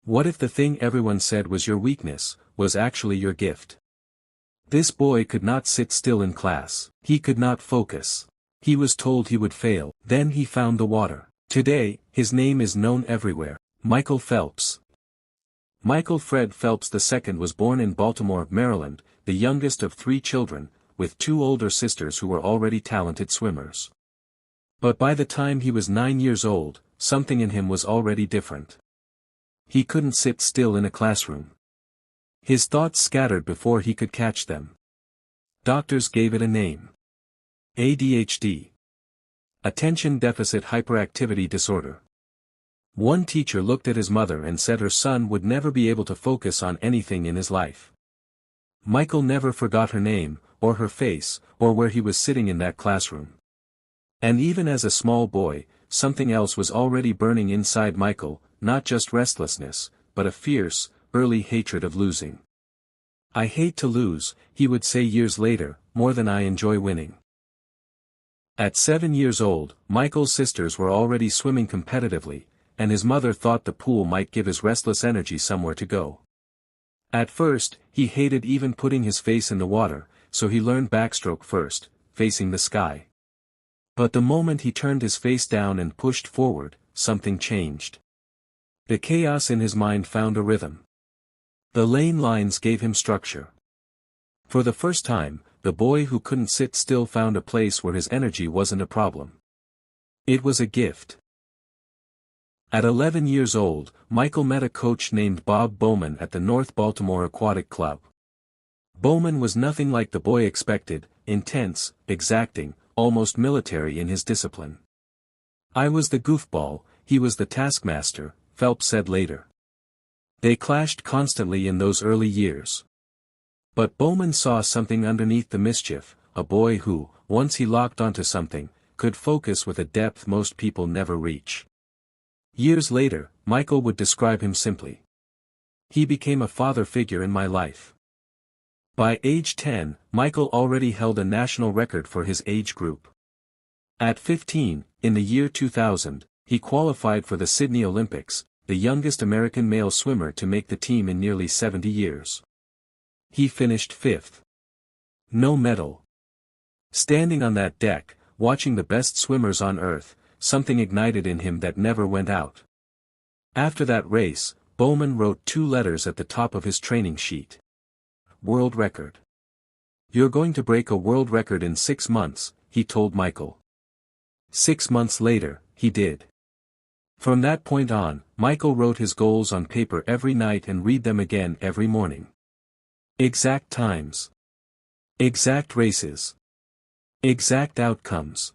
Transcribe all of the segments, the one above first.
What if the thing everyone said was your weakness, was actually your gift? This boy could not sit still in class. He could not focus. He was told he would fail. Then he found the water. Today, his name is known everywhere. Michael Phelps. Michael Fred Phelps II was born in Baltimore, Maryland, the youngest of 3 children, with 2 older sisters who were already talented swimmers. But by the time he was 9 years old, something in him was already different. He couldn't sit still in a classroom. His thoughts scattered before he could catch them. Doctors gave it a name. ADHD. Attention Deficit Hyperactivity Disorder. One teacher looked at his mother and said her son would never be able to focus on anything in his life. Michael never forgot her name, or her face, or where he was sitting in that classroom. And even as a small boy, something else was already burning inside Michael, not just restlessness, but a fierce, early hatred of losing. I hate to lose, he would say years later, more than I enjoy winning. At 7 years old, Michael's sisters were already swimming competitively, and his mother thought the pool might give his restless energy somewhere to go. At first, he hated even putting his face in the water, so he learned backstroke first, facing the sky. But the moment he turned his face down and pushed forward, something changed. The chaos in his mind found a rhythm. The lane lines gave him structure. For the first time, the boy who couldn't sit still found a place where his energy wasn't a problem. It was a gift. At 11 years old, Michael met a coach named Bob Bowman at the North Baltimore Aquatic Club. Bowman was nothing like the boy expected, intense, exacting, almost military in his discipline. I was the goofball, he was the taskmaster, Phelps said later. They clashed constantly in those early years. But Bowman saw something underneath the mischief, a boy who, once he locked onto something, could focus with a depth most people never reach. Years later, Michael would describe him simply. He became a father figure in my life. By age 10, Michael already held a national record for his age group. At 15, in the year 2000, he qualified for the Sydney Olympics, the youngest American male swimmer to make the team in nearly 70 years. He finished 5th. No medal. Standing on that deck, watching the best swimmers on earth, something ignited in him that never went out. After that race, Bowman wrote 2 letters at the top of his training sheet. World record. You're going to break a world record in 6 months, he told Michael. 6 months later, he did. From that point on, Michael wrote his goals on paper every night and read them again every morning. Exact times. Exact races. Exact outcomes.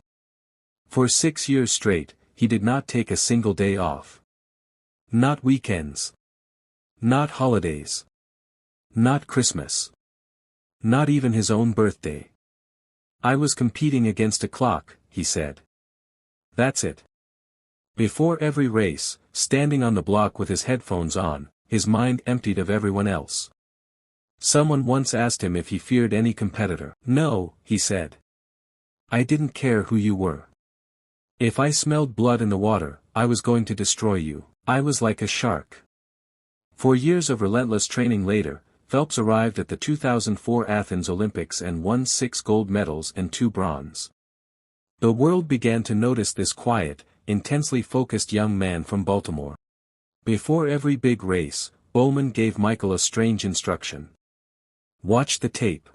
For 6 years straight, he did not take a single day off. Not weekends. Not holidays. Not Christmas. Not even his own birthday. I was competing against a clock, he said. That's it. Before every race, standing on the block with his headphones on, his mind emptied of everyone else. Someone once asked him if he feared any competitor. No, he said. I didn't care who you were. If I smelled blood in the water, I was going to destroy you. I was like a shark. 4 years of relentless training later, Phelps arrived at the 2004 Athens Olympics and won 6 gold medals and 2 bronze. The world began to notice this quiet, intensely focused young man from Baltimore. Before every big race, Bowman gave Michael a strange instruction. Watch the tape.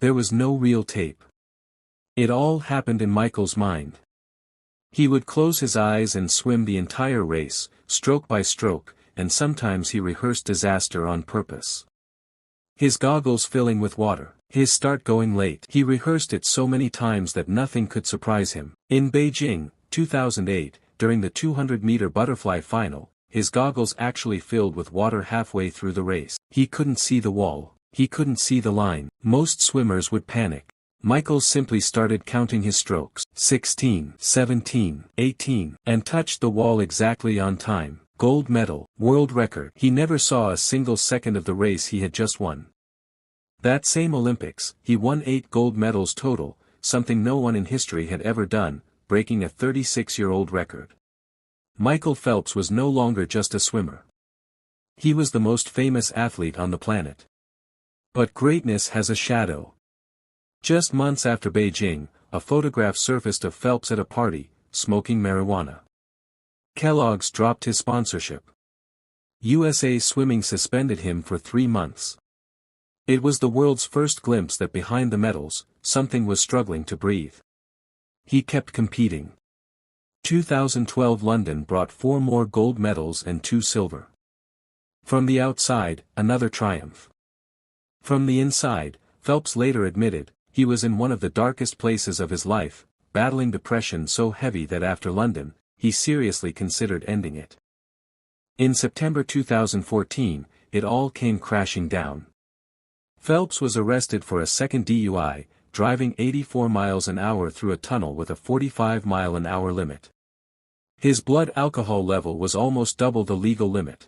There was no real tape. It all happened in Michael's mind. He would close his eyes and swim the entire race, stroke by stroke, and sometimes he rehearsed disaster on purpose. His goggles filling with water, his start going late. He rehearsed it so many times that nothing could surprise him. In Beijing, 2008, during the 200-meter butterfly final, his goggles actually filled with water halfway through the race. He couldn't see the wall. He couldn't see the line. Most swimmers would panic. Michael simply started counting his strokes, 16, 17, 18, and touched the wall exactly on time. Gold medal, world record. He never saw a single second of the race he had just won. That same Olympics, he won 8 gold medals total, something no one in history had ever done, breaking a 36-year-old record. Michael Phelps was no longer just a swimmer. He was the most famous athlete on the planet. But greatness has a shadow. Just months after Beijing, a photograph surfaced of Phelps at a party, smoking marijuana. Kellogg's dropped his sponsorship. USA Swimming suspended him for 3 months. It was the world's first glimpse that behind the medals, something was struggling to breathe. He kept competing. 2012 London brought 4 more gold medals and 2 silver. From the outside, another triumph. From the inside, Phelps later admitted, he was in one of the darkest places of his life, battling depression so heavy that after London, he seriously considered ending it. In September 2014, it all came crashing down. Phelps was arrested for a second DUI, driving 84 miles an hour through a tunnel with a 45-mile-an-hour limit. His blood alcohol level was almost double the legal limit.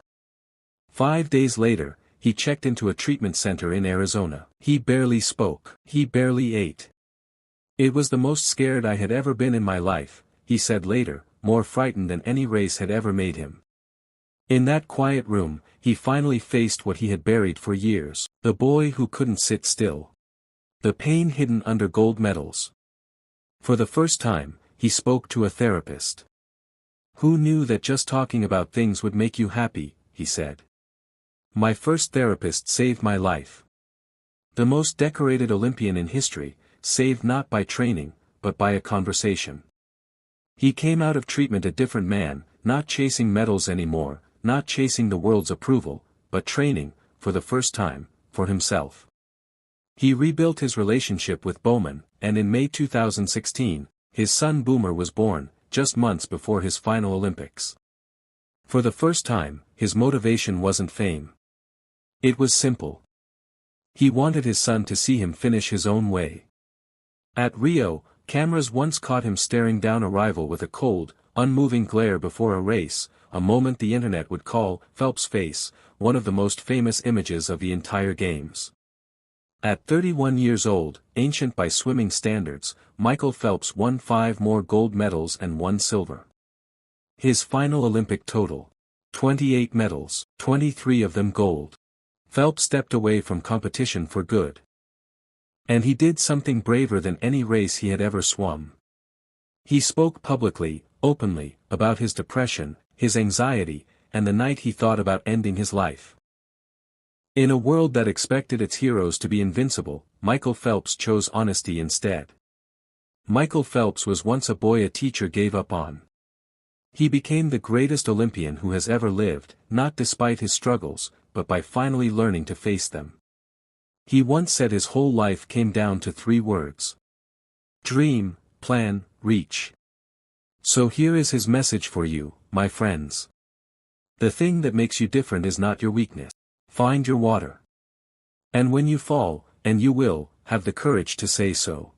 5 days later, he checked into a treatment center in Arizona. He barely spoke. He barely ate. It was the most scared I had ever been in my life, he said later, more frightened than any race had ever made him. In that quiet room, he finally faced what he had buried for years, the boy who couldn't sit still. The pain hidden under gold medals. For the first time, he spoke to a therapist. Who knew that just talking about things would make you happy, he said. My first therapist saved my life. The most decorated Olympian in history, saved not by training, but by a conversation. He came out of treatment a different man, not chasing medals anymore, not chasing the world's approval, but training, for the first time, for himself. He rebuilt his relationship with Bowman, and in May 2016, his son Boomer was born, just months before his final Olympics. For the first time, his motivation wasn't fame. It was simple. He wanted his son to see him finish his own way. At Rio, cameras once caught him staring down a rival with a cold, unmoving glare before a race, a moment the internet would call Phelps' face, one of the most famous images of the entire Games. At 31 years old, ancient by swimming standards, Michael Phelps won 5 more gold medals and 1 silver. His final Olympic total: 28 medals, 23 of them gold. Phelps stepped away from competition for good. And he did something braver than any race he had ever swum. He spoke publicly, openly, about his depression, his anxiety, and the night he thought about ending his life. In a world that expected its heroes to be invincible, Michael Phelps chose honesty instead. Michael Phelps was once a boy a teacher gave up on. He became the greatest Olympian who has ever lived, not despite his struggles, but by finally learning to face them. He once said his whole life came down to 3 words: dream, plan, reach. So here is his message for you, my friends. The thing that makes you different is not your weakness. Find your water. And when you fall, and you will, have the courage to say so.